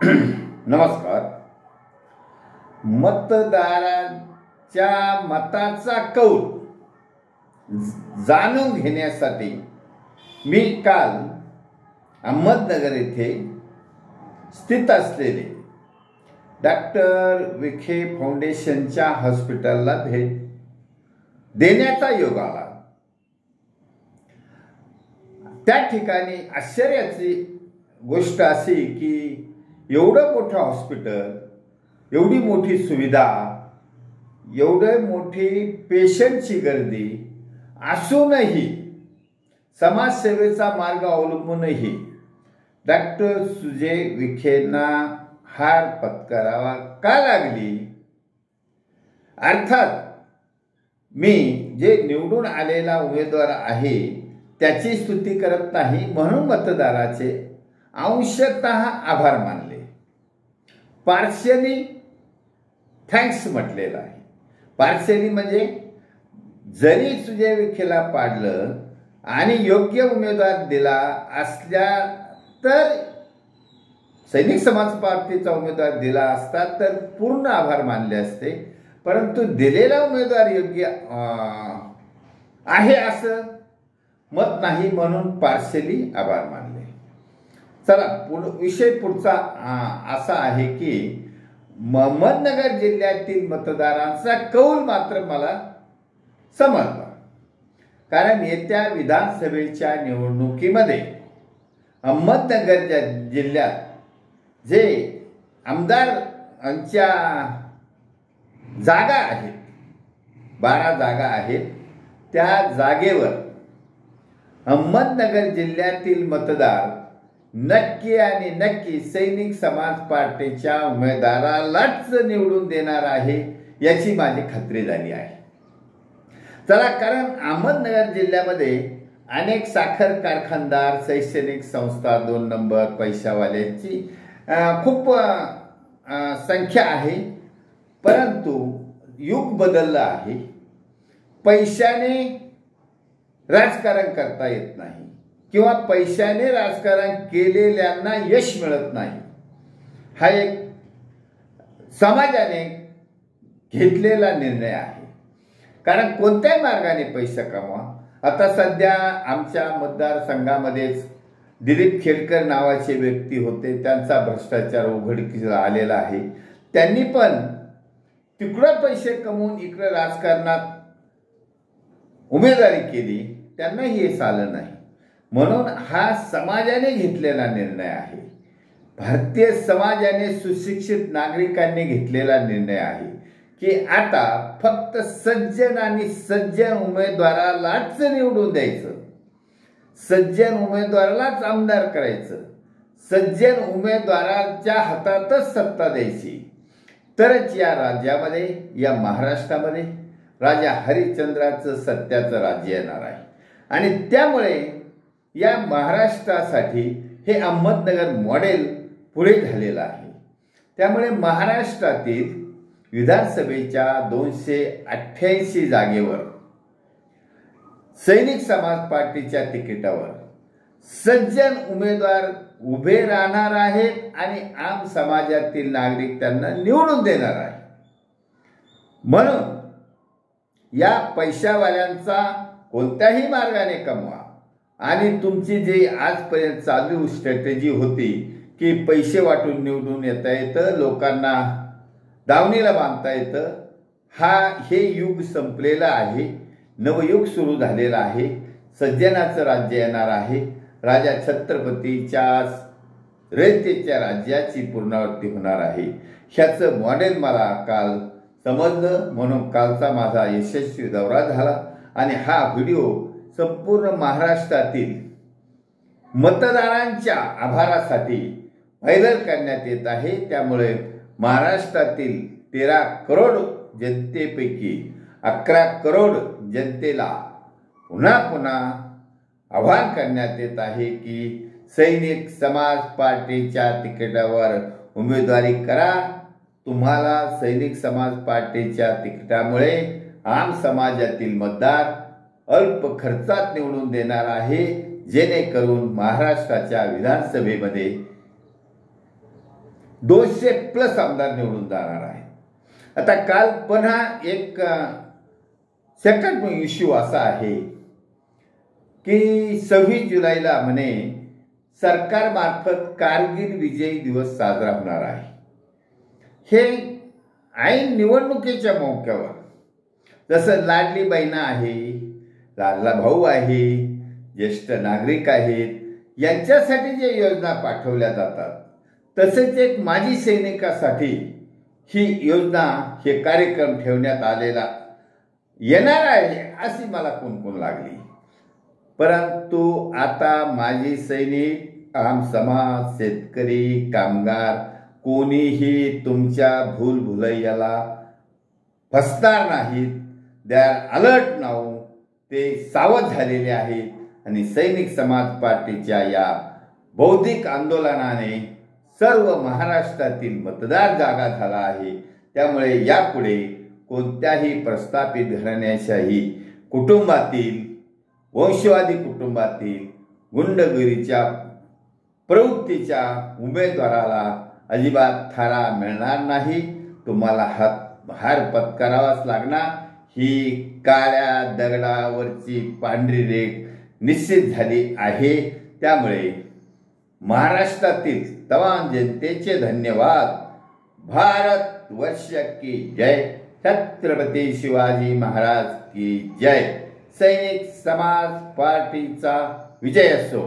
नमस्कार. मतदारांच्या मताचा कौल जाणून घेण्यासाठी मी काल अहमदनगर येथे स्थित असलेले डॉक्टर विखे फाउंडेशनच्या हॉस्पिटलला भेट देण्याचा योग आला. त्या ठिकाणी आश्चर्याची गोष्ट अशी की एवढं मोठं हॉस्पिटल, एवढी मोठी सुविधा, एवढे मोठी पेशंटची गर्दी असूनही समाजसेवेचा मार्ग अवलंबूनही डॉक्टर सुजय विखेंना हार पत्करावा का लागली. अर्थात मी जे निवडून आलेला उमेदवार आहे त्याची स्तुती करत नाही, म्हणून मतदाराचे अंशतः आभार मानले, पार्शियली थँक्स म्हटलेलं आहे. पार्शियली म्हणजे जरी सुजय विखेला पाडलं आणि योग्य उमेदवार दिला असल्या तर सैनिक समाज पार्टीचा उमेदवार दिला असता तर पूर्ण आभार मानले असते, परंतु दिलेला उमेदवार योग्य आहे असं मत नाही, म्हणून पार्शियली आभार मानले. चला विषय पुढचा असा आहे की अहमदनगर जिल्ह्यातील मतदारांचा कौल मात्र मला समजला. कारण येत्या विधानसभेच्या निवडणुकीमध्ये अहमदनगर जिल्ह्यात जे आमदारांच्या जागा आहेत, 12 जागा आहेत, त्या जागेवर अहमदनगर जिल्ह्यातील मतदार नक्की आणि नक्की सैनिक समाज पार्टीच्या उमेदवारालाच निवडून देणार आहे याची माझी खात्री झाली आहे. चला, कारण अहमदनगर जिल्ह्यामध्ये अनेक साखर कारखानदार, शैक्षणिक संस्था, 2 नंबर पैशावाल्यांची खूप संख्या आहे, परंतु युग बदललं आहे. पैशाने राजकारण करता येत नाही किंवा पैशाने राजकारण केलेल्यांना यश मिळत नाही. हा एक समाजाने घेतलेला निर्णय आहे. कारण कोणत्याही मार्गाने पैसा कमवा. आता सध्या आमच्या मतदारसंघामध्येच दिलीप खेडकर नावाचे व्यक्ती होते, त्यांचा भ्रष्टाचार उघडकीस आलेला आहे. त्यांनी पण तिकडं पैसे कमवून इकडं राजकारणात उमेदवारी केली, त्यांनाही हे आलं नाही. म्हणून हा समाजाने घेतलेला निर्णय आहे. भारतीय समाजाने, सुशिक्षित नागरिकांनी घेतलेला निर्णय आहे की आता फक्त सज्जन आणि सज्जन उमेदवारालाच निवडून द्यायचं, सज्जन उमेदवारालाच आमदार करायचं, सज्जन उमेदवाराच्या हातातच सत्ता द्यायची, तरच या राज्यामध्ये, या महाराष्ट्रामध्ये राजा हरिश्चंद्राचं सत्याचं राज्य येणार आहे. आणि त्यामुळे या महाराष्ट्रासाठी हे अहमदनगर मॉडेल पुढे झालेलं आहे. त्यामुळे महाराष्ट्रातील विधानसभेच्या 288 जागेवर सैनिक समाज पार्टीच्या तिकिटावर सज्जन उमेदवार उभे राहणार आहेत आणि आम समाजातील नागरिक त्यांना निवडून देणार आहे. म्हणून या पैशावाल्यांचा कोणत्याही मार्गाने कमवा आणि तुमची जी आजपर्यंत चालू स्ट्रॅटेजी होती की पैसे वाटून निवडून येता येतं, लोकांना दावणीला बांधता येतं, हे युग संपलेलं आहे. नवयुग सुरू झालेलं आहे. सज्जनाचं राज्य येणार आहे. राजा छत्रपतीच्या रयतेच्या राज्याची पुनरावृत्ती होणार आहे. ह्याचं मॉडेल मला काल समजलं, म्हणून कालचा माझा यशस्वी दौरा झाला आणि हा व्हिडिओ संपूर्ण महाराष्ट्रातील मतदारांच्या आभारासाठी व्हायरल करण्यात येत आहे. त्यामुळे महाराष्ट्रातील 13 करोड जनतेपैकी 11 करोड जनतेला पुन्हा पुन्हा आवाहन करण्यात येत आहे की सैनिक समाज पार्टीच्या तिकिटावर उमेदवारी करा. तुम्हाला सैनिक समाज पार्टीच्या तिकिटामुळे आम समाजातील मतदार अल्प खर्चात निवडून देणार आहे, जेणेकरून महाराष्ट्राच्या विधानसभेमध्ये 200+ आमदार निवडून जाणार आहे. आता काल पुन्हा एक सेकंड इश्यू असा आहे की 26 जुलैला म्हणे सरकारमार्फत कारगिल विजय दिवस साजरा होणार आहे. हे ऐन निवडणुकीच्या मौक्यावर, जसं लाडली बहिणा आहे, लाडला भाऊ आहे, ज्येष्ठ नागरिक आहेत, यांच्यासाठी जे योजना पाठवल्या जातात, तसेच एक माजी सैनिकासाठी ही योजना, हे कार्यक्रम ठेवण्यात आलेला येणार आहे अशी मला कुणकुण लागली. परंतु आता माजी सैनिक, आम समाज, शेतकरी, कामगार कोणीही तुमच्या भूलभुलैयाला फसणार नाहीत. They are alert now. ते सावध झालेले आहेत आणि सैनिक समाज पार्टीच्या या बौद्धिक आंदोलनाने सर्व महाराष्ट्रातील मतदार जागा झाला आहे. त्यामुळे यापुढे कोणत्याही प्रस्थापित घराण्याच्याही कुटुंबातील, वंशवादी कुटुंबातील गुंडगिरीच्या प्रवृत्तीच्या उमेदवाराला अजिबात थारा मिळणार नाही. तुम्हाला हार पत्करावाच लागणार. ही काळ्या दगडावरची पांढरी रेख निश्चित झाली आहे. त्यामुळे महाराष्ट्रातील तमाम जनतेचे धन्यवाद. भारत वर्ष की जय. छत्रपती शिवाजी महाराज की जय. सैनिक समाज पार्टीचा विजय असो.